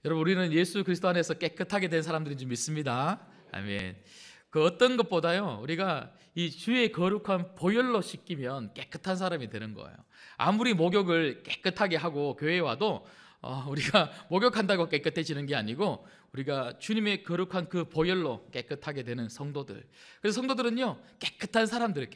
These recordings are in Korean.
여러분, 우리는 예수 그리스도 안에서 깨끗하게 된 사람들인 줄 믿습니다. 아멘. 그 어떤 것보다요, 우리가 이 주의 거룩한 보혈로 씻기면 깨끗한 사람이 되는 거예요. 아무리 목욕을 깨끗하게 하고 교회에 와도 우리가 목욕한다고 깨끗해지는 게 아니고 우리가 주님의 거룩한 그 보혈로 깨끗하게 되는 성도들. 그래서 성도들은요, 깨끗한 사람들.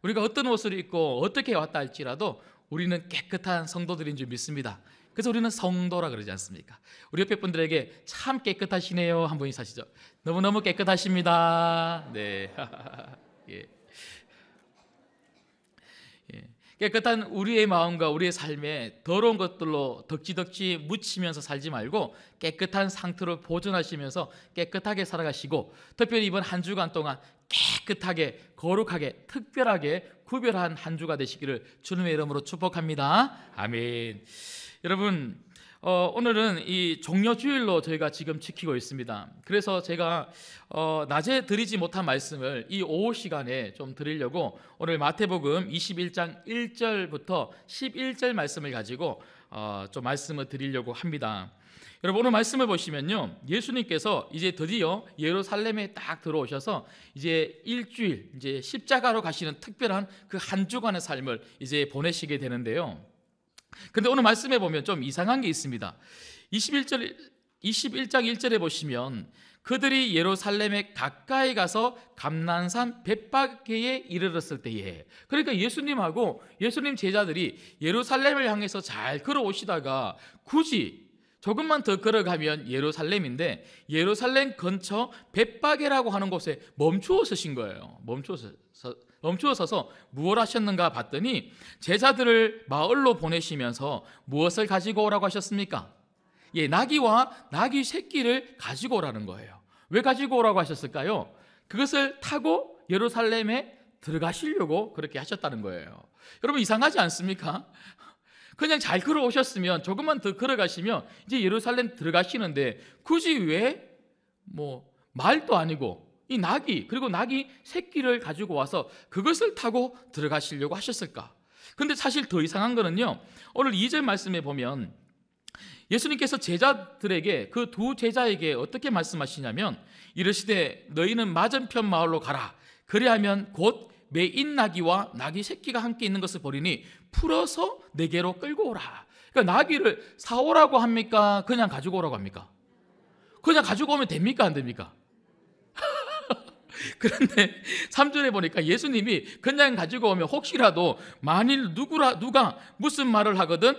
우리가 어떤 옷을 입고 어떻게 왔다 할지라도 우리는 깨끗한 성도들인 줄 믿습니다. 그래서 우리는 성도라 그러지 않습니까? 우리 옆에 분들에게 참 깨끗하시네요 한번 인사하시죠. 너무너무 깨끗하십니다. 네. 예. 예. 깨끗한 우리의 마음과 우리의 삶에 더러운 것들로 덕지덕지 묻히면서 살지 말고 깨끗한 상태로 보존하시면서 깨끗하게 살아가시고, 특별히 이번 한 주간 동안 깨끗하게, 거룩하게, 특별하게 구별한 한 주가 되시기를 주님의 이름으로 축복합니다. 아멘. 여러분, 오늘은 이 종려주일로 저희가 지금 지키고 있습니다. 그래서 제가 낮에 드리지 못한 말씀을 이 오후 시간에 좀 드리려고 오늘 마태복음 21장 1절부터 11절 말씀을 가지고 좀 말씀을 드리려고 합니다. 여러분, 오늘 말씀을 보시면요, 예수님께서 이제 드디어 예루살렘에 딱 들어오셔서 이제 일주일, 이제 십자가로 가시는 특별한 그 한 주간의 삶을 이제 보내시게 되는데요. 근데 오늘 말씀에 보면 좀 이상한 게 있습니다. 21장 1절에 보시면 그들이 예루살렘에 가까이 가서 감난산 벳바게에 이르렀을 때에, 그러니까 예수님하고 예수님 제자들이 예루살렘을 향해서 잘 걸어오시다가 굳이 조금만 더 걸어가면 예루살렘인데 예루살렘 근처 벳바게라고 하는 곳에 멈추어 서신 거예요. 멈추어 서서 무엇 하셨는가 봤더니 제자들을 마을로 보내시면서 무엇을 가지고 오라고 하셨습니까? 예, 나귀와 나귀 새끼를 가지고 오라는 거예요. 왜 가지고 오라고 하셨을까요? 그것을 타고 예루살렘에 들어가시려고 그렇게 하셨다는 거예요. 여러분, 이상하지 않습니까? 그냥 잘 걸어오셨으면 조금만 더 걸어가시면 이제 예루살렘 들어가시는데 굳이 왜 말도 아니고 이 나귀, 그리고 나귀 새끼를 가지고 와서 그것을 타고 들어가시려고 하셨을까? 근데 사실 더 이상한 거는요, 오늘 2절 말씀에 보면 예수님께서 제자들에게, 그 두 제자에게 어떻게 말씀하시냐면 이르시되 너희는 맞은편 마을로 가라. 그리하면 곧 매인 나귀와 나귀 새끼가 함께 있는 것을 보리니 풀어서 내게로 끌고 오라. 그러니까 나귀를 사오라고 합니까? 그냥 가지고 오라고 합니까? 그냥 가지고 오면 됩니까? 안 됩니까? 그런데 3절에 보니까 예수님이 그냥 가지고 오면 혹시라도 만일 누가 무슨 말을 하거든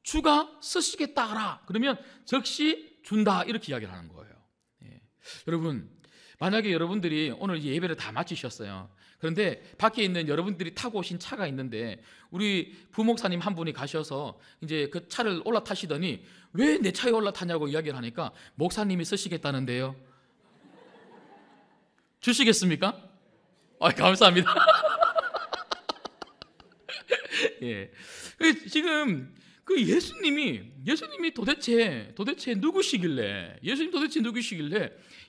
주가 쓰시겠다 하라. 그러면 즉시 준다, 이렇게 이야기를 하는 거예요. 예. 여러분, 만약에 여러분들이 오늘 예배를 다 마치셨어요. 그런데 밖에 있는 여러분들이 타고 오신 차가 있는데 우리 부목사님 한 분이 가셔서 이제 그 차를 올라타시더니 왜 내 차에 올라타냐고 이야기를 하니까 목사님이 쓰시겠다는데요. 주시겠습니까? 감사합니다. 예. 지금 그 예수님이 도대체 누구시길래,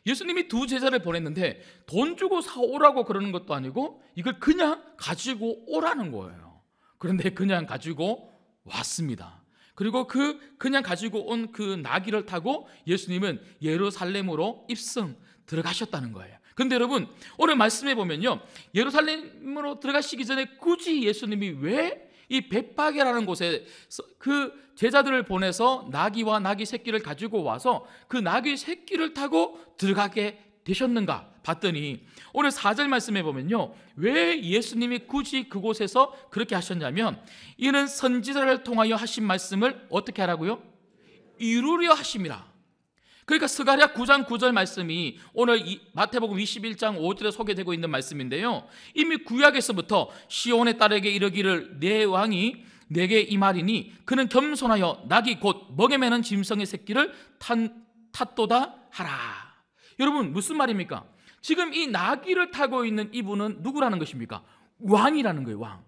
예수님이 두 제자를 보냈는데 돈 주고 사오라고 그러는 것도 아니고 이걸 그냥 가지고 오라는 거예요. 그런데 그냥 가지고 왔습니다. 그리고 그냥 가지고 온 그 나귀를 타고 예수님은 예루살렘으로 입성 들어가셨다는 거예요. 그런데 여러분, 오늘 말씀해 보면요, 예루살렘으로 들어가시기 전에 굳이 예수님이 왜 이 벳바게라는 곳에 그 제자들을 보내서 나귀와 나귀 새끼를 가지고 와서 그 나귀 새끼를 타고 들어가게 되셨는가 봤더니 오늘 4절 말씀해 보면요, 왜 예수님이 굳이 그곳에서 그렇게 하셨냐면 이는 선지자를 통하여 하신 말씀을 어떻게 하라고요? 이루려 하심이라. 그러니까 스가랴 9장 9절 말씀이 오늘 마태복음 21장 5절에 소개되고 있는 말씀인데요, 이미 구약에서부터 시온의 딸에게 이르기를 내 왕이 내게 이 말이니 그는 겸손하여 나귀 곧 먹여 매는 짐승의 새끼를 탔도다 하라. 여러분, 무슨 말입니까? 지금 이 나귀를 타고 있는 이분은 누구라는 것입니까? 왕이라는 거예요. 왕.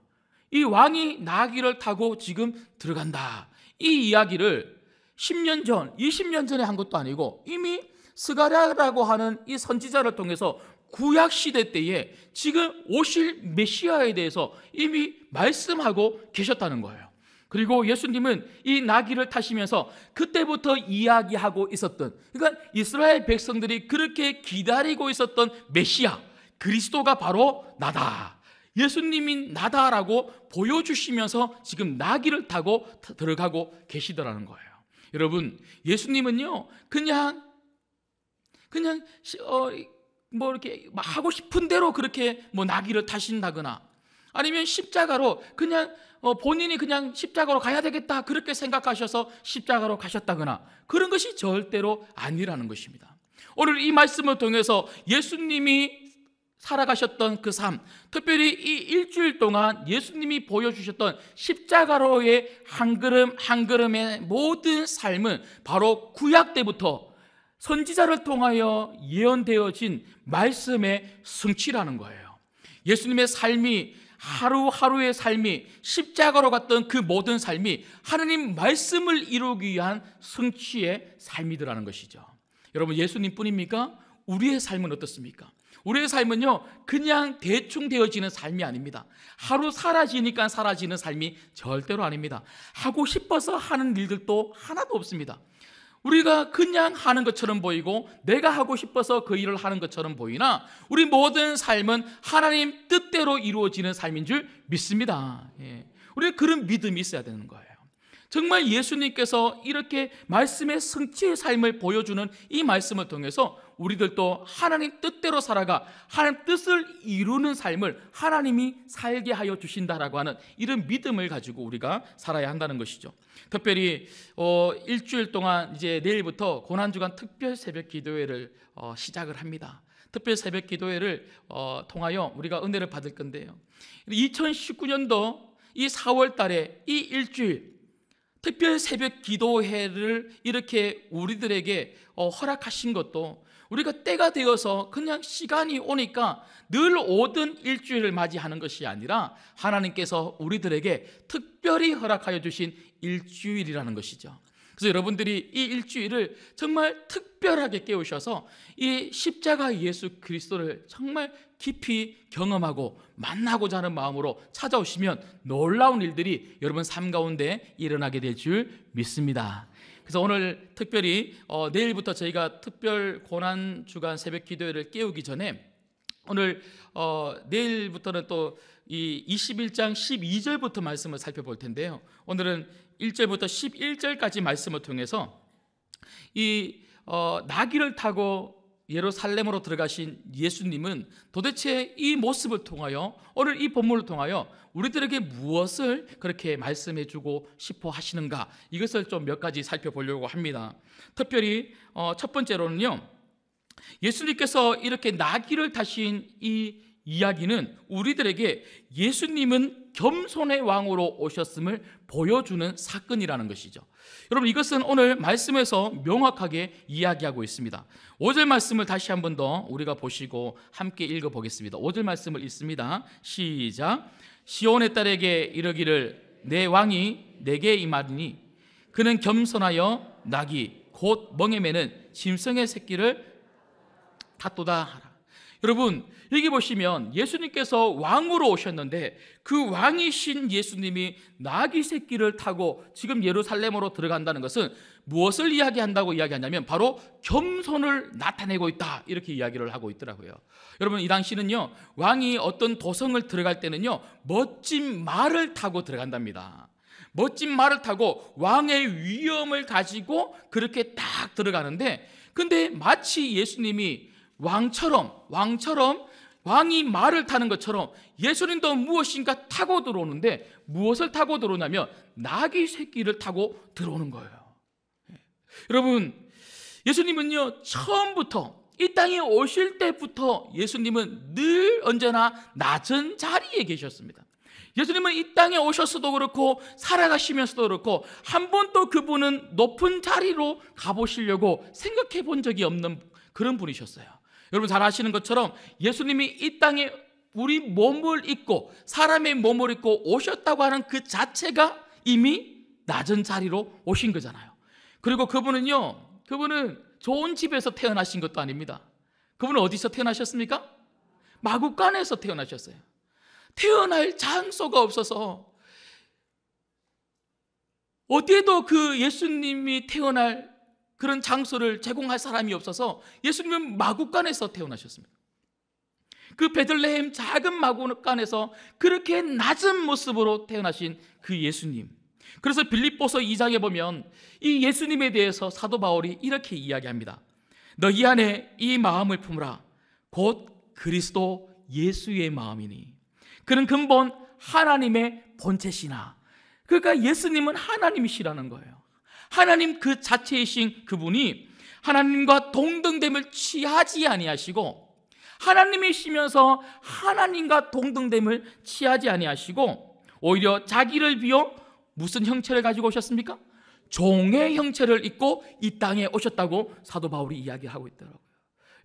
이 왕이 나귀를 타고 지금 들어간다. 이 이야기를 10년 전, 20년 전에 한 것도 아니고 이미 스가랴라고 하는 이 선지자를 통해서 구약 시대 때에 지금 오실 메시아에 대해서 이미 말씀하고 계셨다는 거예요. 그리고 예수님은 이 나귀를 타시면서 그때부터 이야기하고 있었던, 그러니까 이스라엘 백성들이 그렇게 기다리고 있었던 메시아 그리스도가 바로 나다, 예수님이 나다라고 보여주시면서 지금 나귀를 타고 들어가고 계시더라는 거예요. 여러분, 예수님은요 그냥 뭐 이렇게 하고 싶은 대로 그렇게 뭐 나귀를 타신다거나, 아니면 십자가로 그냥 본인이 그냥 십자가로 가야 되겠다 그렇게 생각하셔서 십자가로 가셨다거나, 그런 것이 절대로 아니라는 것입니다. 오늘 이 말씀을 통해서 예수님이 살아가셨던 그 삶, 특별히 이 일주일 동안 예수님이 보여주셨던 십자가로의 한 걸음 한 걸음의 모든 삶은 바로 구약 때부터 선지자를 통하여 예언되어진 말씀의 성취라는 거예요. 예수님의 삶이, 하루하루의 삶이, 십자가로 갔던 그 모든 삶이 하나님 말씀을 이루기 위한 성취의 삶이더라는 것이죠. 여러분, 예수님뿐입니까? 우리의 삶은 어떻습니까? 우리의 삶은요 그냥 대충 되어지는 삶이 아닙니다. 하루 사라지니까 사라지는 삶이 절대로 아닙니다. 하고 싶어서 하는 일들도 하나도 없습니다. 우리가 그냥 하는 것처럼 보이고 내가 하고 싶어서 그 일을 하는 것처럼 보이나, 우리 모든 삶은 하나님 뜻대로 이루어지는 삶인 줄 믿습니다. 우리는 그런 믿음이 있어야 되는 거예요. 정말 예수님께서 이렇게 말씀의 성취의 삶을 보여주는 이 말씀을 통해서 우리들도 하나님 뜻대로 살아가 하나님 뜻을 이루는 삶을 하나님이 살게 하여 주신다라고 하는 이런 믿음을 가지고 우리가 살아야 한다는 것이죠. 특별히 일주일 동안 이제 내일부터 고난주간 특별 새벽 기도회를 시작을 합니다. 특별 새벽 기도회를 통하여 우리가 은혜를 받을 건데요, 2019년도 이 4월 달에 이 일주일 특별 새벽 기도회를 이렇게 우리들에게 허락하신 것도, 우리가 때가 되어서 그냥 시간이 오니까 늘 오던 일주일을 맞이하는 것이 아니라 하나님께서 우리들에게 특별히 허락하여 주신 일주일이라는 것이죠. 그래서 여러분들이 이 일주일을 정말 특별하게 깨우셔서 이 십자가 예수 그리스도를 정말 깊이 경험하고 만나고자 하는 마음으로 찾아오시면 놀라운 일들이 여러분 삶 가운데 일어나게 될 줄 믿습니다. 그래서 오늘 특별히 내일부터 저희가 특별 고난주간 새벽 기도회를 깨우기 전에, 오늘 내일부터는 또 이 21장 12절부터 말씀을 살펴볼 텐데요, 오늘은 1절부터 11절까지 말씀을 통해서 이 나귀를 타고 예루살렘으로 들어가신 예수님은 도대체 이 모습을 통하여, 오늘 이 본문을 통하여 우리들에게 무엇을 그렇게 말씀해 주고 싶어 하시는가, 이것을 좀 몇 가지 살펴보려고 합니다. 특별히 첫 번째로는요, 예수님께서 이렇게 나귀를 타신 이 이야기는 우리들에게 예수님은 겸손의 왕으로 오셨음을 보여주는 사건이라는 것이죠. 여러분, 이것은 오늘 말씀에서 명확하게 이야기하고 있습니다. 5절 말씀을 다시 한 번 더 우리가 보시고 함께 읽어보겠습니다. 5절 말씀을 읽습니다. 시작. 시온의 딸에게 이르기를 내 왕이 내게 임하리니 그는 겸손하여 나귀 곧 멍에 매는 짐승의 새끼를 탔도다 하라. 여러분, 여기 보시면 예수님께서 왕으로 오셨는데 그 왕이신 예수님이 나귀 새끼를 타고 지금 예루살렘으로 들어간다는 것은 무엇을 이야기한다고 이야기하냐면 바로 겸손을 나타내고 있다, 이렇게 이야기를 하고 있더라고요. 여러분, 이 당시는요, 왕이 어떤 도성을 들어갈 때는요 멋진 말을 타고 들어간답니다. 멋진 말을 타고 왕의 위엄을 가지고 그렇게 딱 들어가는데, 근데 마치 예수님이 왕처럼 왕이 말을 타는 것처럼 예수님도 무엇인가 타고 들어오는데, 무엇을 타고 들어오냐면 나귀 새끼를 타고 들어오는 거예요. 여러분, 예수님은요 처음부터 이 땅에 오실 때부터 예수님은 늘 언제나 낮은 자리에 계셨습니다. 예수님은 이 땅에 오셨어도 그렇고 살아가시면서도 그렇고 한 번도 그분은 높은 자리로 가보시려고 생각해 본 적이 없는 그런 분이셨어요. 여러분 잘 아시는 것처럼 예수님이 이 땅에 우리 몸을 입고 사람의 몸을 입고 오셨다고 하는 그 자체가 이미 낮은 자리로 오신 거잖아요. 그리고 그분은 좋은 집에서 태어나신 것도 아닙니다. 그분은 어디서 태어나셨습니까? 마구간에서 태어나셨어요. 태어날 장소가 없어서 어디에도 그 예수님이 태어날 그런 장소를 제공할 사람이 없어서 예수님은 마구간에서 태어나셨습니다. 그 베들레헴 작은 마구간에서 그렇게 낮은 모습으로 태어나신 그 예수님. 그래서 빌립보서 2장에 보면 이 예수님에 대해서 사도 바울이 이렇게 이야기합니다. 너희 안에 이 마음을 품으라. 곧 그리스도 예수의 마음이니 그는 근본 하나님의 본체시나. 그러니까 예수님은 하나님이시라는 거예요. 하나님 그 자체이신 그분이 하나님과 동등됨을 취하지 아니하시고, 하나님이시면서 하나님과 동등됨을 취하지 아니하시고 오히려 자기를 비워 무슨 형체를 가지고 오셨습니까? 종의 형체를 입고 이 땅에 오셨다고 사도 바울이 이야기하고 있더라고요.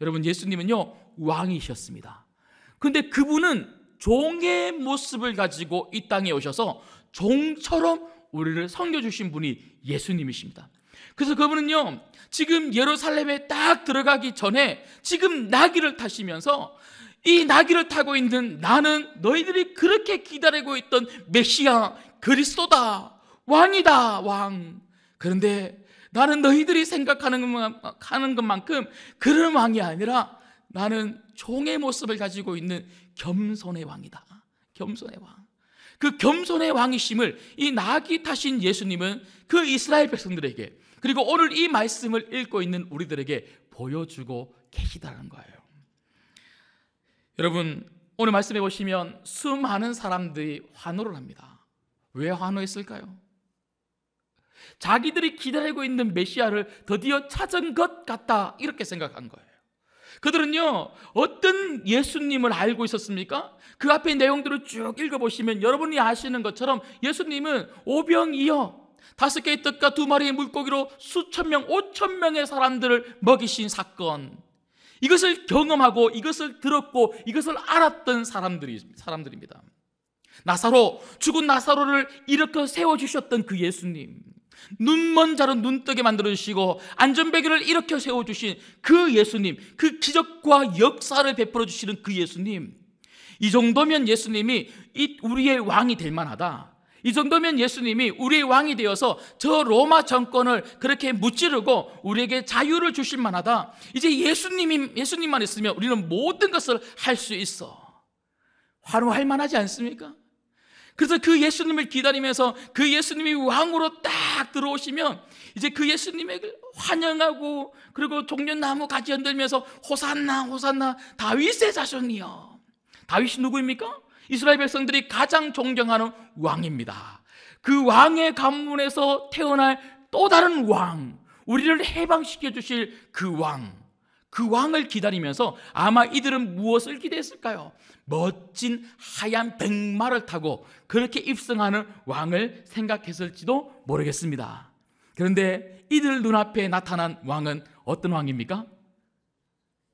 여러분, 예수님은요 왕이셨습니다. 그런데 그분은 종의 모습을 가지고 이 땅에 오셔서 종처럼 우리를 섬겨주신 분이 예수님이십니다. 그래서 그분은요 지금 예루살렘에 딱 들어가기 전에 지금 나귀를 타시면서 이 나귀를 타고 있는 나는 너희들이 그렇게 기다리고 있던 메시아 그리스도다, 왕이다, 왕. 그런데 나는 너희들이 생각하는 것만큼 그런 왕이 아니라 나는 종의 모습을 가지고 있는 겸손의 왕이다. 겸손의 왕. 그 겸손의 왕이심을 이 나귀 타신 예수님은 그 이스라엘 백성들에게, 그리고 오늘 이 말씀을 읽고 있는 우리들에게 보여주고 계시다는 거예요. 여러분, 오늘 말씀해 보시면 수많은 사람들이 환호를 합니다. 왜 환호했을까요? 자기들이 기다리고 있는 메시아를 드디어 찾은 것 같다, 이렇게 생각한 거예요. 그들은요 어떤 예수님을 알고 있었습니까? 그 앞에 내용들을 쭉 읽어보시면 여러분이 아시는 것처럼 예수님은 오병이어 5개의 떡과 2마리의 물고기로 수천 명, 5천 명의 사람들을 먹이신 사건, 이것을 경험하고 이것을 들었고 이것을 알았던 사람들입니다. 나사로, 죽은 나사로를 일으켜 세워주셨던 그 예수님, 눈먼 자를 눈뜨게 만들어주시고 안전베개를 일으켜 세워주신 그 예수님, 그 기적과 역사를 베풀어 주시는 그 예수님, 이 정도면 예수님이 우리의 왕이 될 만하다. 이 정도면 예수님이 우리의 왕이 되어서 저 로마 정권을 그렇게 무찌르고 우리에게 자유를 주실 만하다. 이제 예수님만 있으면 우리는 모든 것을 할 수 있어. 환호할 만하지 않습니까? 그래서 그 예수님을 기다리면서 그 예수님이 왕으로 딱 들어오시면 이제 그 예수님을 환영하고, 그리고 종려나무 가지 흔들면서 호산나 호산나 다윗의 자손이여. 다윗이 누구입니까? 이스라엘 백성들이 가장 존경하는 왕입니다. 그 왕의 가문에서 태어날 또 다른 왕, 우리를 해방시켜 주실 그 왕, 그 왕을 기다리면서 아마 이들은 무엇을 기대했을까요? 멋진 하얀 백마를 타고 그렇게 입성하는 왕을 생각했을지도 모르겠습니다. 그런데 이들 눈앞에 나타난 왕은 어떤 왕입니까?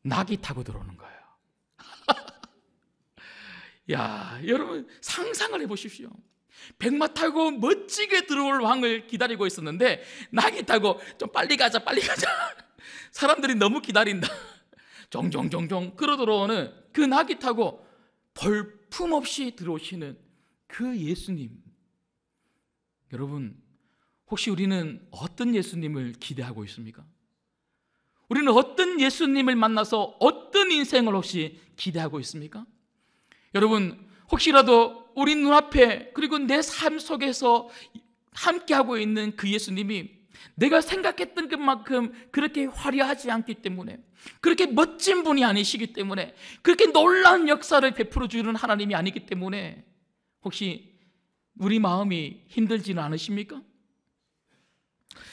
낙이 타고 들어오는 거예요. 야, 여러분 상상을 해보십시오. 백마 타고 멋지게 들어올 왕을 기다리고 있었는데 낙이 타고 좀 빨리 가자 빨리 가자, 사람들이 너무 기다린다, 종종종종 걸어 들어오는 그 낙이 타고 볼품없이 들어오시는 그 예수님. 여러분, 혹시 우리는 어떤 예수님을 기대하고 있습니까? 우리는 어떤 예수님을 만나서 어떤 인생을 혹시 기대하고 있습니까? 여러분, 혹시라도 우리 눈앞에 그리고 내 삶 속에서 함께하고 있는 그 예수님이 내가 생각했던 것만큼 그렇게 화려하지 않기 때문에, 그렇게 멋진 분이 아니시기 때문에, 그렇게 놀라운 역사를 베풀어 주는 하나님이 아니기 때문에 혹시 우리 마음이 힘들지는 않으십니까?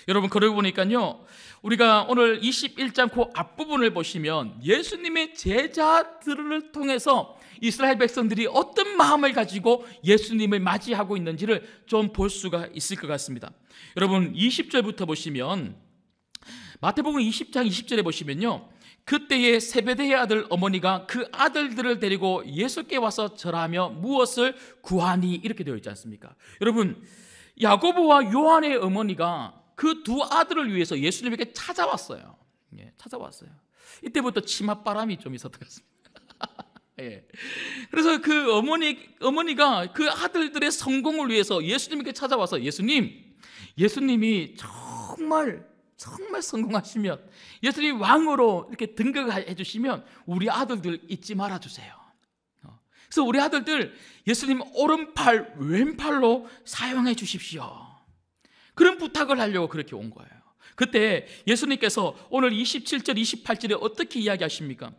여러분, 그러고 보니까요, 우리가 오늘 21장 그 앞부분을 보시면 예수님의 제자들을 통해서 이스라엘 백성들이 어떤 마음을 가지고 예수님을 맞이하고 있는지를 좀 볼 수가 있을 것 같습니다. 여러분, 20절부터 보시면, 마태복음 20장 20절에 보시면요, 그때에 세베대의 아들 어머니가 그 아들들을 데리고 예수께 와서 절하며 무엇을 구하니, 이렇게 되어 있지 않습니까? 여러분, 야고보와 요한의 어머니가 그 두 아들을 위해서 예수님에게 찾아왔어요. 찾아왔어요. 이때부터 치맛바람이 좀 있었던 것 같습니다. 예. 그래서 그 어머니가 그 아들들의 성공을 위해서 예수님께 찾아와서, 예수님, 예수님이 정말 성공하시면, 예수님이 왕으로 이렇게 등극해 주시면 우리 아들들 잊지 말아주세요. 그래서 우리 아들들 예수님 오른팔 왼팔로 사용해 주십시오. 그런 부탁을 하려고 그렇게 온 거예요. 그때 예수님께서 오늘 27절 28절에 어떻게 이야기하십니까?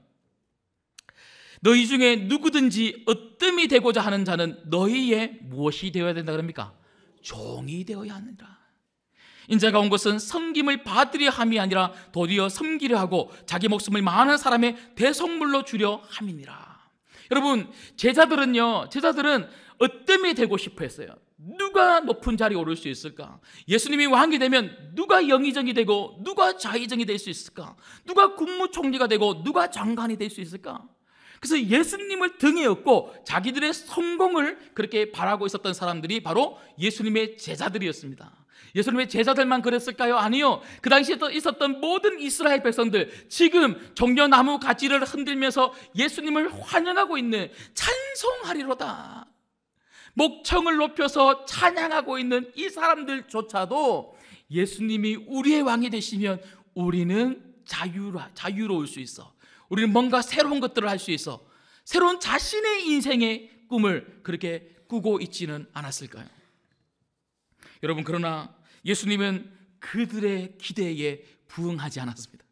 너희 중에 누구든지 어뜸이 되고자 하는 자는 너희의 무엇이 되어야 된다 그럽니까? 종이 되어야 하느니라. 인자가 온 것은 섬김을 받으려 함이 아니라 도리어 섬기려 하고 자기 목숨을 많은 사람의 대속물로 주려 함이니라. 여러분, 제자들은 어뜸이 되고 싶어 했어요. 누가 높은 자리에 오를 수 있을까? 예수님이 왕이 되면 누가 영의정이 되고 누가 좌의정이 될 수 있을까? 누가 국무총리가 되고 누가 장관이 될 수 있을까? 그래서 예수님을 등에 업고 자기들의 성공을 그렇게 바라고 있었던 사람들이 바로 예수님의 제자들이었습니다. 예수님의 제자들만 그랬을까요? 아니요. 그 당시에 있었던 모든 이스라엘 백성들, 지금 종려나무 가지를 흔들면서 예수님을 환영하고 있는, 찬송하리로다, 목청을 높여서 찬양하고 있는 이 사람들조차도 예수님이 우리의 왕이 되시면 우리는 자유로울 수 있어, 우리는 뭔가 새로운 것들을 할 수 있어, 새로운 자신의 인생의 꿈을 그렇게 꾸고 있지는 않았을까요? 여러분, 그러나 예수님은 그들의 기대에 부응하지 않았습니다.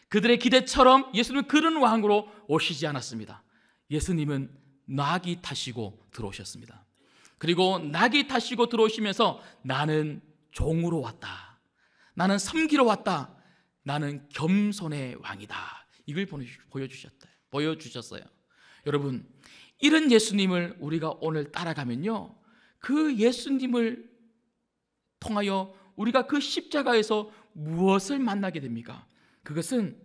그들의 기대처럼 예수님은 그런 왕으로 오시지 않았습니다. 예수님은 나귀 타시고 들어오셨습니다. 그리고 나귀 타시고 들어오시면서 나는 종으로 왔다, 나는 섬기러 왔다, 나는 겸손의 왕이다, 이걸 보여주셨어요. 여러분, 이런 예수님을 우리가 오늘 따라가면요, 그 예수님을 통하여 우리가 그 십자가에서 무엇을 만나게 됩니까? 그것은,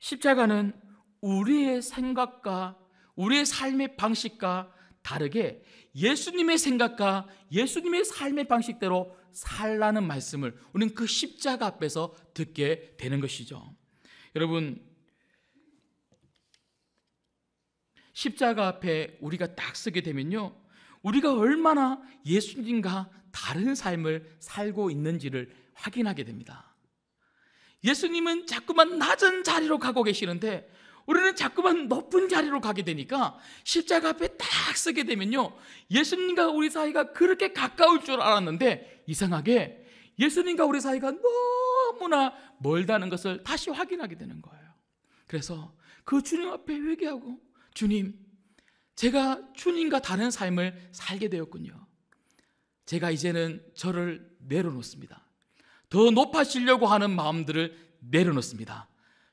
십자가는 우리의 생각과 우리의 삶의 방식과 다르게 예수님의 생각과 예수님의 삶의 방식대로 살라는 말씀을 우리는 그 십자가 앞에서 듣게 되는 것이죠. 여러분, 십자가 앞에 우리가 딱 서게 되면요, 우리가 얼마나 예수님과 다른 삶을 살고 있는지를 확인하게 됩니다. 예수님은 자꾸만 낮은 자리로 가고 계시는데 우리는 자꾸만 높은 자리로 가게 되니까 십자가 앞에 딱 서게 되면요, 예수님과 우리 사이가 그렇게 가까울 줄 알았는데 이상하게 예수님과 우리 사이가 너무나 멀다는 것을 다시 확인하게 되는 거예요. 그래서 그 주님 앞에 회개하고, 주님, 제가 주님과 다른 삶을 살게 되었군요. 제가 이제는 저를 내려놓습니다. 더 높아지려고 하는 마음들을 내려놓습니다.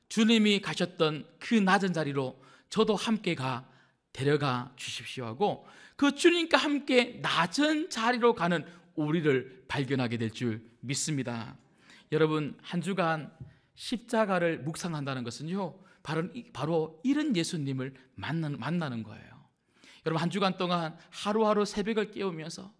주님이 가셨던 그 낮은 자리로 저도 함께 데려가 주십시오 하고, 그 주님과 함께 낮은 자리로 가는 우리를 발견하게 될 줄 믿습니다. 여러분, 한 주간 십자가를 묵상한다는 것은요, 바로 이런 예수님을 만나는 거예요. 여러분, 한 주간 동안 하루하루 새벽을 깨우면서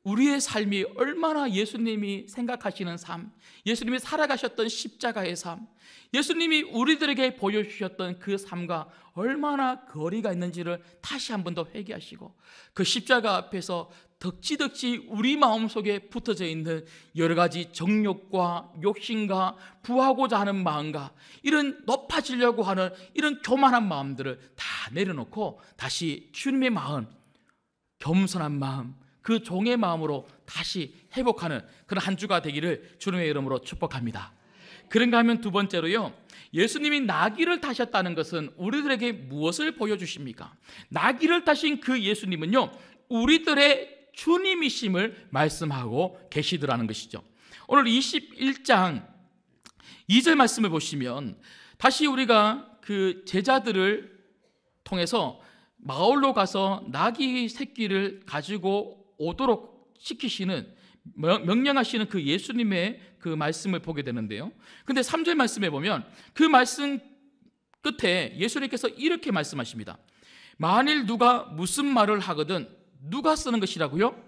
우리의 삶이 얼마나 예수님이 생각하시는 삶, 예수님이 살아가셨던 십자가의 삶, 예수님이 우리들에게 보여주셨던 그 삶과 얼마나 거리가 있는지를 다시 한 번 더 회개하시고, 그 십자가 앞에서 덕지덕지 우리 마음속에 붙어져 있는 여러 가지 정욕과 욕심과 부하고자 하는 마음과 이런 높아지려고 하는 이런 교만한 마음들을 다 내려놓고 다시 주님의 마음, 겸손한 마음, 그 종의 마음으로 다시 회복하는 그런 한 주가 되기를 주님의 이름으로 축복합니다. 그런가 하면 두 번째로요, 예수님이 나귀를 타셨다는 것은 우리들에게 무엇을 보여주십니까? 나귀를 타신 그 예수님은요, 우리들의 주님이심을 말씀하고 계시더라는 것이죠. 오늘 21장 2절 말씀을 보시면 다시 우리가 그 제자들을 통해서 마을로 가서 나귀 새끼를 가지고 오도록 시키시는, 명령하시는 그 예수님의 그 말씀을 보게 되는데요, 근데 3절 말씀에 보면 그 말씀 끝에 예수님께서 이렇게 말씀하십니다. 만일 누가 무슨 말을 하거든, 누가 쓰는 것이라고요?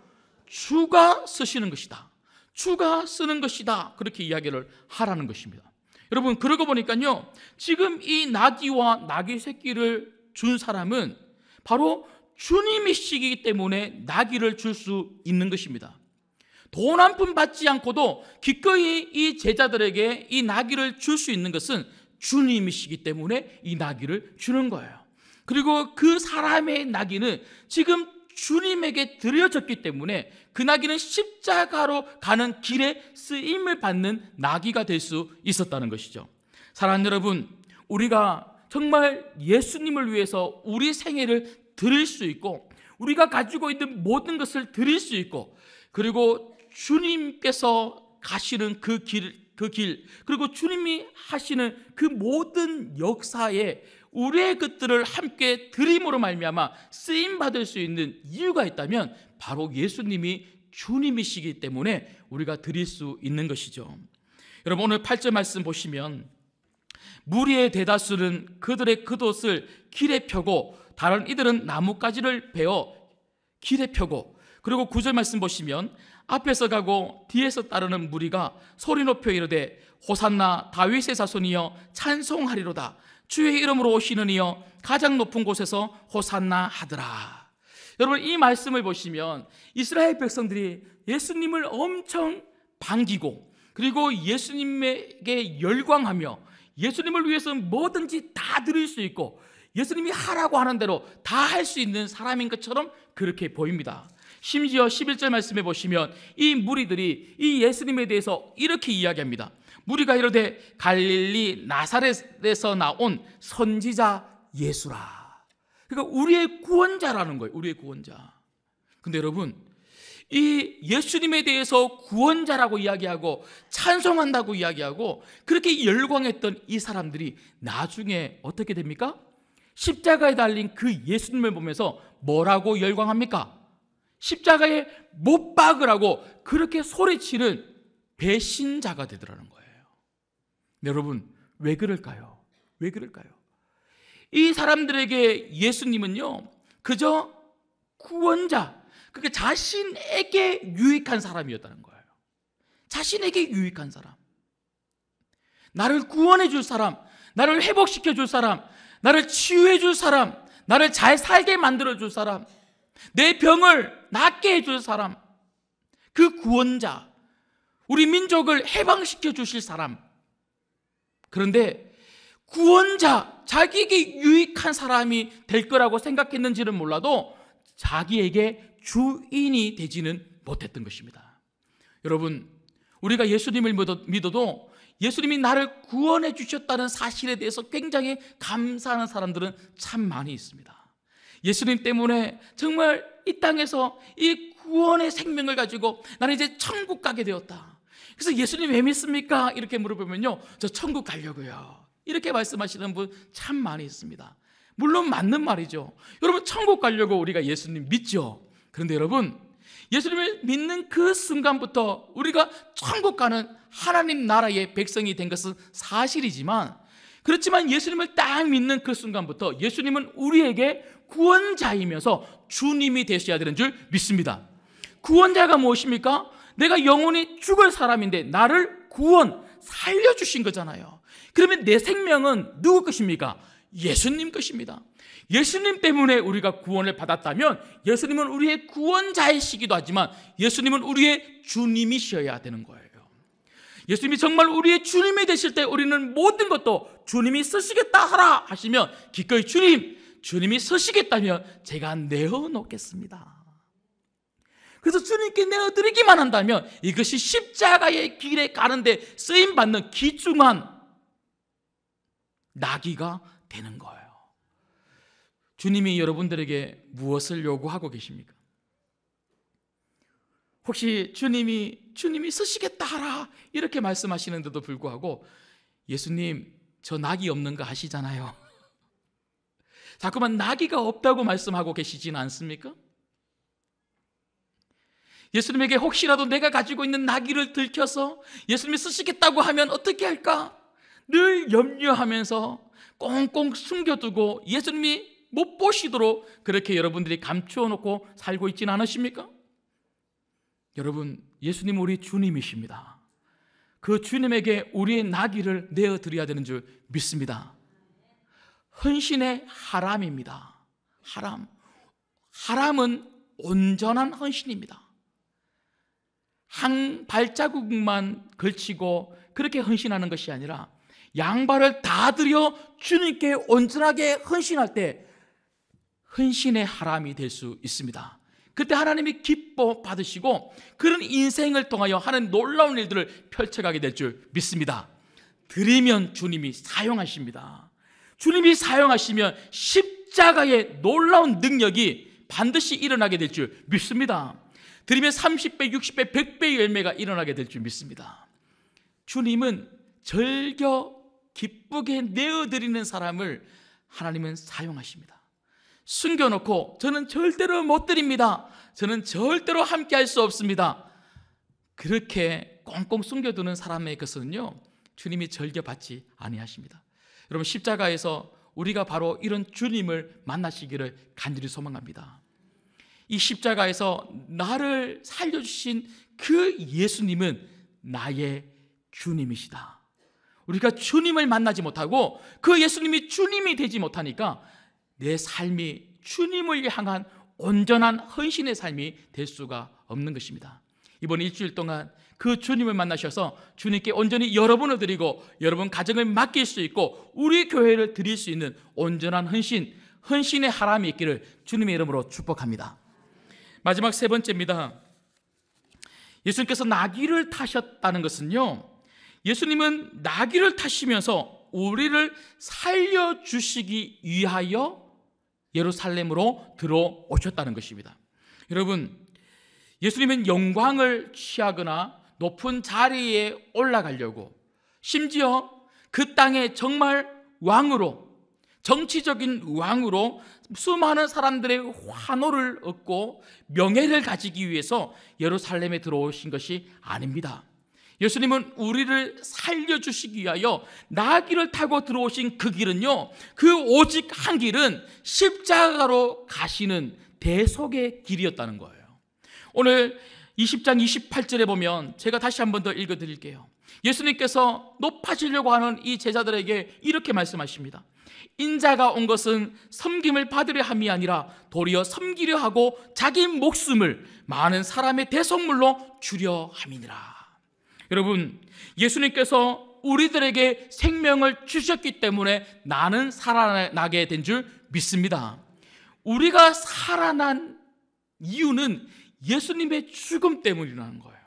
주가 쓰시는 것이다, 주가 쓰는 것이다, 그렇게 이야기를 하라는 것입니다. 여러분, 그러고 보니까요, 지금 이 나귀와 나귀 새끼를 준 사람은 바로 주님이시기 때문에 나귀를 줄 수 있는 것입니다. 돈 한 푼 받지 않고도 기꺼이 이 제자들에게 이 나귀를 줄 수 있는 것은 주님이시기 때문에 이 나귀를 주는 거예요. 그리고 그 사람의 나귀는 지금 주님에게 드려졌기 때문에 그 나귀는 십자가로 가는 길에 쓰임을 받는 나귀가 될 수 있었다는 것이죠. 사랑하는 여러분, 우리가 정말 예수님을 위해서 우리 생애를 드릴 수 있고 우리가 가지고 있는 모든 것을 드릴 수 있고 그리고 주님께서 가시는 그 길 그리고 주님이 하시는 그 모든 역사에 우리의 것들을 함께 드림으로 말미암아 쓰임 받을 수 있는 이유가 있다면 바로 예수님이 주님이시기 때문에 우리가 드릴 수 있는 것이죠. 여러분, 오늘 8절 말씀 보시면 무리의 대다수는 그들의 겉옷을 길에 펴고 다른 이들은 나뭇가지를 베어 길에 펴고, 그리고 9절 말씀 보시면 앞에서 가고 뒤에서 따르는 무리가 소리 높여 이르되 호산나 다윗의 자손이여 찬송하리로다. 주의 이름으로 오시는 이여 가장 높은 곳에서 호산나 하더라. 여러분, 이 말씀을 보시면 이스라엘 백성들이 예수님을 엄청 반기고 그리고 예수님에게 열광하며 예수님을 위해서 뭐든지 다 드릴 수 있고 예수님이 하라고 하는 대로 다 할 수 있는 사람인 것처럼 그렇게 보입니다. 심지어 11절 말씀에 보시면 이 무리들이 이 예수님에 대해서 이렇게 이야기합니다. 무리가 이르되 갈릴리 나사렛에서 나온 선지자 예수라. 그러니까 우리의 구원자라는 거예요. 우리의 구원자. 근데 여러분, 이 예수님에 대해서 구원자라고 이야기하고 찬송한다고 이야기하고 그렇게 열광했던 이 사람들이 나중에 어떻게 됩니까? 십자가에 달린 그 예수님을 보면서 뭐라고 열광합니까? 십자가에 못 박으라고 그렇게 소리치는 배신자가 되더라는 거예요. 여러분, 왜 그럴까요? 왜 그럴까요? 이 사람들에게 예수님은요 그저 구원자, 그러니까 자신에게 유익한 사람이었다는 거예요. 자신에게 유익한 사람, 나를 구원해 줄 사람, 나를 회복시켜 줄 사람, 나를 치유해 줄 사람, 나를 잘 살게 만들어 줄 사람, 내 병을 낫게 해줄 사람, 그 구원자, 우리 민족을 해방시켜 주실 사람. 그런데 구원자, 자기에게 유익한 사람이 될 거라고 생각했는지는 몰라도 자기에게 주인이 되지는 못했던 것입니다. 여러분, 우리가 예수님을 믿어도 예수님이 나를 구원해 주셨다는 사실에 대해서 굉장히 감사하는 사람들은 참 많이 있습니다. 예수님 때문에 정말 이 땅에서 이 구원의 생명을 가지고 나는 이제 천국 가게 되었다. 그래서 예수님 왜 믿습니까? 이렇게 물어보면요, 저 천국 가려고요, 이렇게 말씀하시는 분 참 많이 있습니다. 물론 맞는 말이죠. 여러분, 천국 가려고 우리가 예수님 믿죠. 그런데 여러분, 예수님을 믿는 그 순간부터 우리가 천국 가는 하나님 나라의 백성이 된 것은 사실이지만, 그렇지만 예수님을 딱 믿는 그 순간부터 예수님은 우리에게 구원자이면서 주님이 되셔야 되는 줄 믿습니다. 구원자가 무엇입니까? 내가 영원히 죽을 사람인데 나를 구원, 살려주신 거잖아요. 그러면 내 생명은 누구 것입니까? 예수님 것입니다. 예수님 때문에 우리가 구원을 받았다면 예수님은 우리의 구원자이시기도 하지만 예수님은 우리의 주님이셔야 되는 거예요. 예수님이 정말 우리의 주님이 되실 때 우리는 모든 것도 주님이 쓰시겠다 하라 하시면 기꺼이 주님이 쓰시겠다면 제가 내어놓겠습니다. 그래서 주님께 내어드리기만 한다면 이것이 십자가의 길에 가는데 쓰임받는 귀중한 나귀가 되는 거예요. 주님이 여러분들에게 무엇을 요구하고 계십니까? 혹시 주님이 쓰시겠다 하라 이렇게 말씀하시는데도 불구하고 예수님, 저 나귀 없는 거 아시잖아요. 자꾸만 나귀가 없다고 말씀하고 계시지는 않습니까? 예수님에게 혹시라도 내가 가지고 있는 나귀를 들켜서 예수님이 쓰시겠다고 하면 어떻게 할까? 늘 염려하면서 꽁꽁 숨겨두고 예수님이 못 보시도록 그렇게 여러분들이 감추어 놓고 살고 있지는 않으십니까? 여러분, 예수님은 우리 주님이십니다. 그 주님에게 우리의 나귀를 내어드려야 되는 줄 믿습니다. 헌신의 하람입니다. 사람은 온전한 헌신입니다. 한 발자국만 걸치고 그렇게 헌신하는 것이 아니라 양발을 다 들여 주님께 온전하게 헌신할 때 헌신의 사람이 될 수 있습니다. 그때 하나님이 기뻐 받으시고 그런 인생을 통하여 하는 놀라운 일들을 펼쳐가게 될 줄 믿습니다. 드리면 주님이 사용하십니다. 주님이 사용하시면 십자가의 놀라운 능력이 반드시 일어나게 될 줄 믿습니다. 드리면 30배, 60배, 100배의 열매가 일어나게 될 줄 믿습니다. 주님은 절겨 기쁘게 내어드리는 사람을 하나님은 사용하십니다. 숨겨놓고 저는 절대로 못 드립니다, 저는 절대로 함께 할 수 없습니다, 그렇게 꽁꽁 숨겨두는 사람의 것은요 주님이 절겨받지 아니하십니다. 여러분, 십자가에서 우리가 바로 이런 주님을 만나시기를 간절히 소망합니다. 이 십자가에서 나를 살려주신 그 예수님은 나의 주님이시다. 우리가 주님을 만나지 못하고 그 예수님이 주님이 되지 못하니까 내 삶이 주님을 향한 온전한 헌신의 삶이 될 수가 없는 것입니다. 이번 일주일 동안 그 주님을 만나셔서 주님께 온전히 여러분을 드리고 여러분 가정을 맡길 수 있고 우리 교회를 드릴 수 있는 온전한 헌신의 사람이 있기를 주님의 이름으로 축복합니다. 마지막 세 번째입니다. 예수님께서 나귀를 타셨다는 것은요, 예수님은 나귀를 타시면서 우리를 살려주시기 위하여 예루살렘으로 들어오셨다는 것입니다. 여러분, 예수님은 영광을 취하거나 높은 자리에 올라가려고, 심지어 그 땅에 정말 왕으로, 정치적인 왕으로 수많은 사람들의 환호를 얻고 명예를 가지기 위해서 예루살렘에 들어오신 것이 아닙니다. 예수님은 우리를 살려주시기 위하여 나귀를 타고 들어오신 그 길은요, 그 오직 한 길은 십자가로 가시는 대속의 길이었다는 거예요. 오늘 20장 28절에 보면 제가 다시 한 번 더 읽어드릴게요. 예수님께서 높아지려고 하는 이 제자들에게 이렇게 말씀하십니다. 인자가 온 것은 섬김을 받으려 함이 아니라 도리어 섬기려 하고 자기 목숨을 많은 사람의 대속물로 주려 함이니라. 여러분, 예수님께서 우리들에게 생명을 주셨기 때문에 나는 살아나게 된 줄 믿습니다. 우리가 살아난 이유는 예수님의 죽음 때문이라는 거예요.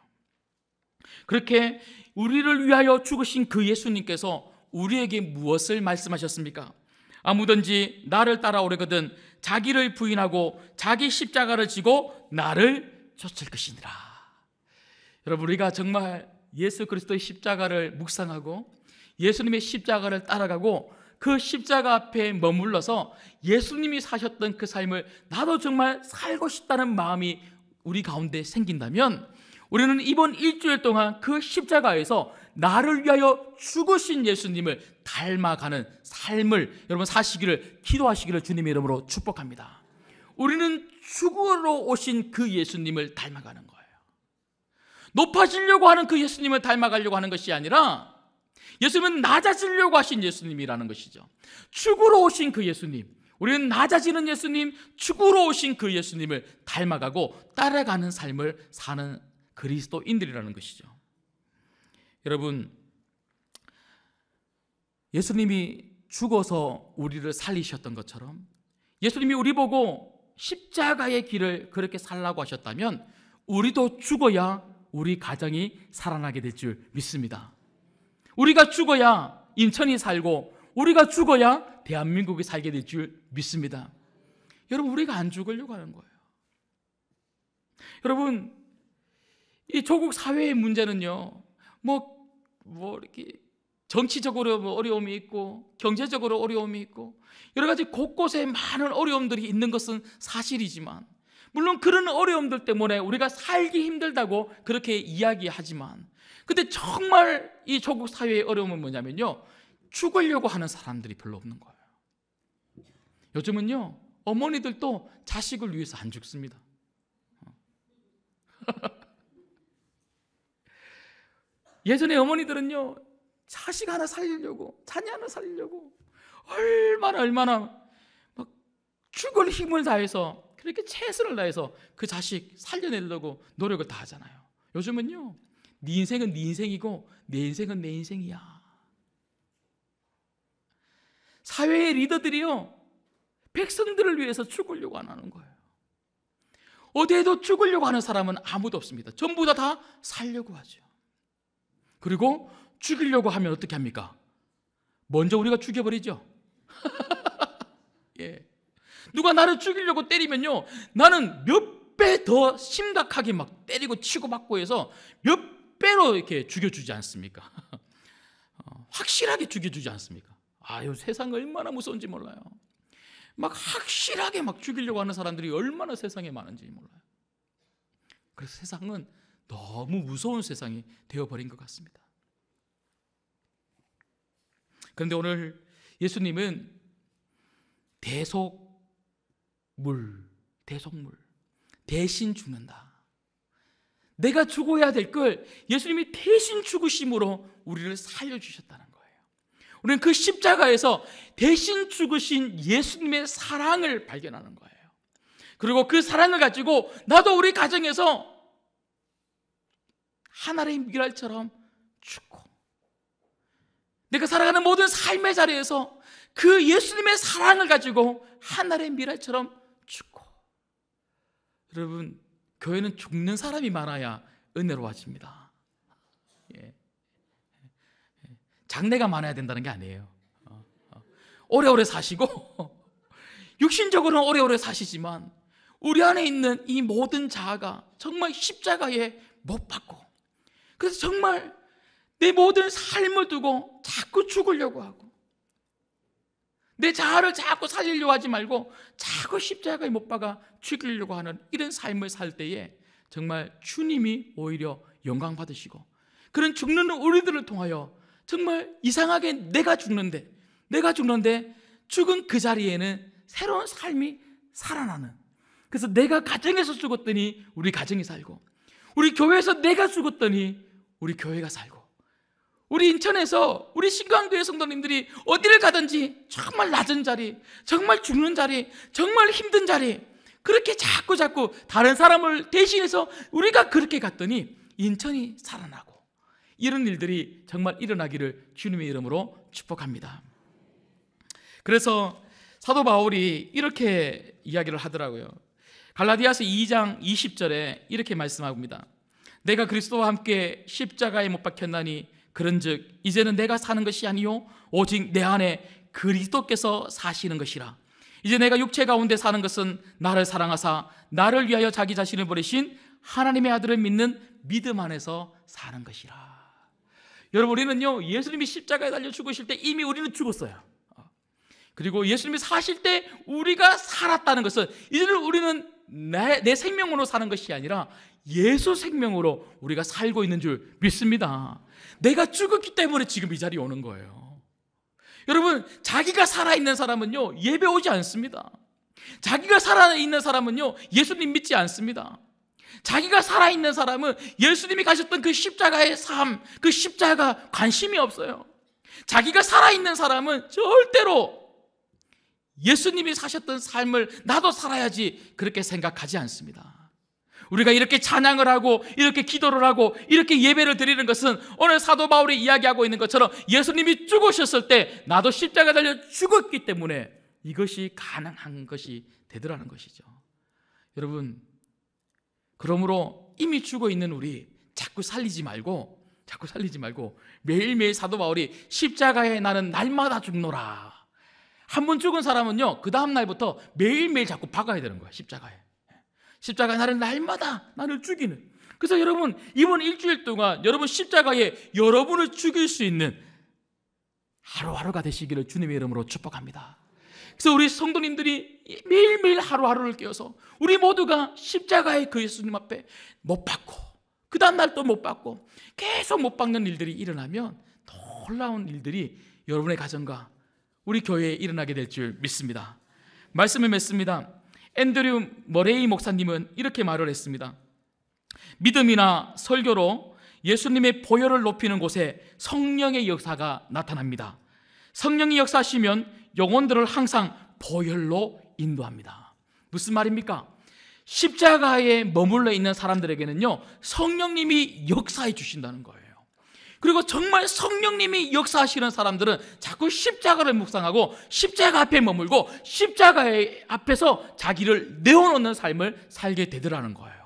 그렇게 우리를 위하여 죽으신 그 예수님께서 우리에게 무엇을 말씀하셨습니까? 아무든지 나를 따라오려거든 자기를 부인하고 자기 십자가를 지고 나를 쫓을 것이니라. 여러분, 우리가 정말 예수 그리스도의 십자가를 묵상하고 예수님의 십자가를 따라가고 그 십자가 앞에 머물러서 예수님이 사셨던 그 삶을 나도 정말 살고 싶다는 마음이 우리 가운데 생긴다면 우리는 이번 일주일 동안 그 십자가에서 나를 위하여 죽으신 예수님을 닮아가는 삶을 여러분 사시기를, 기도하시기를 주님의 이름으로 축복합니다. 우리는 죽으러 오신 그 예수님을 닮아가는 거예요. 높아지려고 하는 그 예수님을 닮아가려고 하는 것이 아니라 예수님은 낮아지려고 하신 예수님이라는 것이죠. 죽으러 오신 그 예수님, 우리는 낮아지는 예수님, 죽으러 오신 그 예수님을 닮아가고 따라가는 삶을 사는 그리스도인들이라는 것이죠. 여러분, 예수님이 죽어서 우리를 살리셨던 것처럼 예수님이 우리 보고 십자가의 길을 그렇게 살라고 하셨다면 우리도 죽어야 우리 가정이 살아나게 될 줄 믿습니다. 우리가 죽어야 인천이 살고 우리가 죽어야 대한민국이 살게 될 줄 믿습니다. 여러분, 우리가 안 죽으려고 하는 거예요. 여러분, 이 조국 사회의 문제는요, 이렇게 정치적으로 어려움이 있고 경제적으로 어려움이 있고 여러 가지 곳곳에 많은 어려움들이 있는 것은 사실이지만, 물론 그런 어려움들 때문에 우리가 살기 힘들다고 그렇게 이야기하지만, 근데 정말 이 조국 사회의 어려움은 뭐냐면요, 죽으려고 하는 사람들이 별로 없는 거예요. 요즘은요, 어머니들도 자식을 위해서 안 죽습니다. 예전에 어머니들은요, 자식 하나 살리려고, 자녀 하나 살리려고 얼마나 막 죽을 힘을 다해서 그렇게 최선을 다해서 그 자식 살려내려고 노력을 다 하잖아요. 요즘은요, 네 인생은 네 인생이고 내 인생은 내 인생이야. 사회의 리더들이요, 백성들을 위해서 죽으려고 안 하는 거예요. 어디에도 죽으려고 하는 사람은 아무도 없습니다. 전부 다 살려고 하죠. 그리고 죽이려고 하면 어떻게 합니까? 먼저 우리가 죽여버리죠. 예. 누가 나를 죽이려고 때리면요, 나는 몇 배 더 심각하게 막 때리고 치고 맞고 해서 몇 배로 이렇게 죽여주지 않습니까? 확실하게 죽여주지 않습니까? 아유, 세상 얼마나 무서운지 몰라요. 막 확실하게 막 죽이려고 하는 사람들이 얼마나 세상에 많은지 몰라요. 그래서 세상은 너무 무서운 세상이 되어버린 것 같습니다. 그런데 오늘 예수님은 대속물, 대신 죽는다. 내가 죽어야 될 걸 예수님이 대신 죽으심으로 우리를 살려주셨다는 거예요. 우리는 그 십자가에서 대신 죽으신 예수님의 사랑을 발견하는 거예요. 그리고 그 사랑을 가지고 나도 우리 가정에서 하나의 밀알처럼 죽고, 내가 살아가는 모든 삶의 자리에서 그 예수님의 사랑을 가지고 하나의 밀알처럼 죽고. 여러분, 교회는 죽는 사람이 많아야 은혜로워집니다. 예. 장래가 많아야 된다는 게 아니에요. 오래오래 사시고 육신적으로는 오래오래 사시지만 우리 안에 있는 이 모든 자아가 정말 십자가에 못 박고, 그래서 정말 내 모든 삶을 두고 자꾸 죽으려고 하고, 내 자아를 자꾸 살리려고 하지 말고 자꾸 십자가에 못 박아 죽이려고 하는 이런 삶을 살 때에 정말 주님이 오히려 영광 받으시고, 그런 죽는 우리들을 통하여 정말 이상하게 내가 죽는데 죽은 그 자리에는 새로운 삶이 살아나는, 그래서 내가 가정에서 죽었더니 우리 가정이 살고, 우리 교회에서 내가 죽었더니 우리 교회가 살고, 우리 인천에서 우리 신광교회 성도님들이 어디를 가든지 정말 낮은 자리, 정말 죽는 자리, 정말 힘든 자리, 그렇게 자꾸 다른 사람을 대신해서 우리가 그렇게 갔더니 인천이 살아나고, 이런 일들이 정말 일어나기를 주님의 이름으로 축복합니다. 그래서 사도 바울이 이렇게 이야기를 하더라고요. 갈라디아서 2장 20절에 이렇게 말씀합니다. 내가 그리스도와 함께 십자가에 못 박혔나니 그런즉 이제는 내가 사는 것이 아니요 오직 내 안에 그리스도께서 사시는 것이라. 이제 내가 육체 가운데 사는 것은 나를 사랑하사 나를 위하여 자기 자신을 버리신 하나님의 아들을 믿는 믿음 안에서 사는 것이라. 여러분, 우리는요, 예수님이 십자가에 달려 죽으실 때 이미 우리는 죽었어요. 그리고 예수님이 사실 때 우리가 살았다는 것은 이제는 우리는 내 생명으로 사는 것이 아니라 예수 생명으로 우리가 살고 있는 줄 믿습니다. 내가 죽었기 때문에 지금 이 자리에 오는 거예요. 여러분, 자기가 살아있는 사람은요, 예배 오지 않습니다. 자기가 살아있는 사람은요, 예수님 믿지 않습니다. 자기가 살아있는 사람은 예수님이 가셨던 그 십자가의 삶, 그 십자가 관심이 없어요. 자기가 살아있는 사람은 절대로 예수님이 사셨던 삶을 나도 살아야지 그렇게 생각하지 않습니다. 우리가 이렇게 찬양을 하고 이렇게 기도를 하고 이렇게 예배를 드리는 것은 오늘 사도 바울이 이야기하고 있는 것처럼 예수님이 죽으셨을 때 나도 십자가에 달려 죽었기 때문에 이것이 가능한 것이 되더라는 것이죠. 여러분, 그러므로 이미 죽어 있는 우리 자꾸 살리지 말고 매일매일 사도 바울이 십자가에 나는 날마다 죽노라. 한 번 죽은 사람은요, 그 다음 날부터 매일매일 자꾸 박아야 되는 거야. 십자가에 나를 날마다 나를 죽이는. 그래서 여러분, 이번 일주일 동안 여러분 십자가에 여러분을 죽일 수 있는 하루하루가 되시기를 주님의 이름으로 축복합니다. 그래서 우리 성도님들이 매일매일 하루하루를 깨어서 우리 모두가 십자가의 그 예수님 앞에 못 박고 그 다음 날 또 못 박고 계속 못 박는 일들이 일어나면 놀라운 일들이 여러분의 가정과 우리 교회에 일어나게 될 줄 믿습니다. 말씀을 맺습니다. 앤드류 머레이 목사님은 이렇게 말을 했습니다. 믿음이나 설교로 예수님의 보혈을 높이는 곳에 성령의 역사가 나타납니다. 성령이 역사하시면 영혼들을 항상 보혈로 인도합니다. 무슨 말입니까? 십자가에 머물러 있는 사람들에게는요, 성령님이 역사해 주신다는 거예요. 그리고 정말 성령님이 역사하시는 사람들은 자꾸 십자가를 묵상하고 십자가 앞에 머물고 십자가 앞에서 자기를 내어놓는 삶을 살게 되더라는 거예요.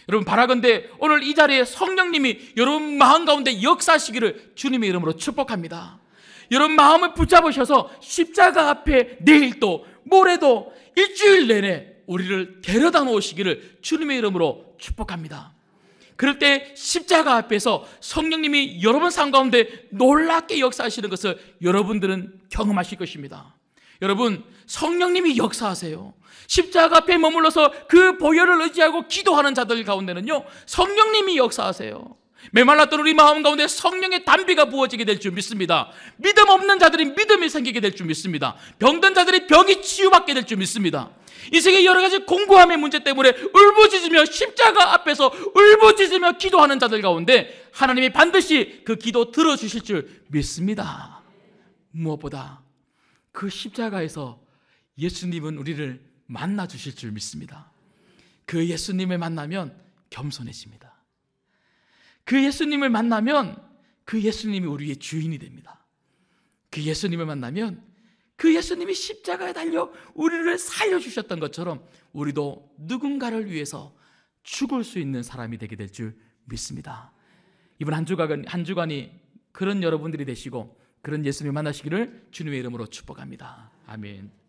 여러분, 바라건대 오늘 이 자리에 성령님이 여러분 마음 가운데 역사하시기를 주님의 이름으로 축복합니다. 여러분 마음을 붙잡으셔서 십자가 앞에 내일도 모레도 일주일 내내 우리를 데려다 놓으시기를 주님의 이름으로 축복합니다. 그럴 때 십자가 앞에서 성령님이 여러분 삶 가운데 놀랍게 역사하시는 것을 여러분들은 경험하실 것입니다. 여러분, 성령님이 역사하세요. 십자가 앞에 머물러서 그 보혈을 의지하고 기도하는 자들 가운데는요, 성령님이 역사하세요. 메말랐던 우리 마음 가운데 성령의 담비가 부어지게 될 줄 믿습니다. 믿음 없는 자들이 믿음이 생기게 될 줄 믿습니다. 병든 자들이 병이 치유받게 될 줄 믿습니다. 이 세계 여러 가지 공고함의 문제 때문에 울부짖으며 십자가 앞에서 울부짖으며 기도하는 자들 가운데 하나님이 반드시 그 기도 들어주실 줄 믿습니다. 무엇보다 그 십자가에서 예수님은 우리를 만나 주실 줄 믿습니다. 그 예수님을 만나면 겸손해집니다. 그 예수님을 만나면 그 예수님이 우리의 주인이 됩니다. 그 예수님을 만나면 그 예수님이 십자가에 달려 우리를 살려주셨던 것처럼 우리도 누군가를 위해서 죽을 수 있는 사람이 되게 될 줄 믿습니다. 이번 한 주간이 그런 여러분들이 되시고 그런 예수님을 만나시기를 주님의 이름으로 축복합니다. 아멘.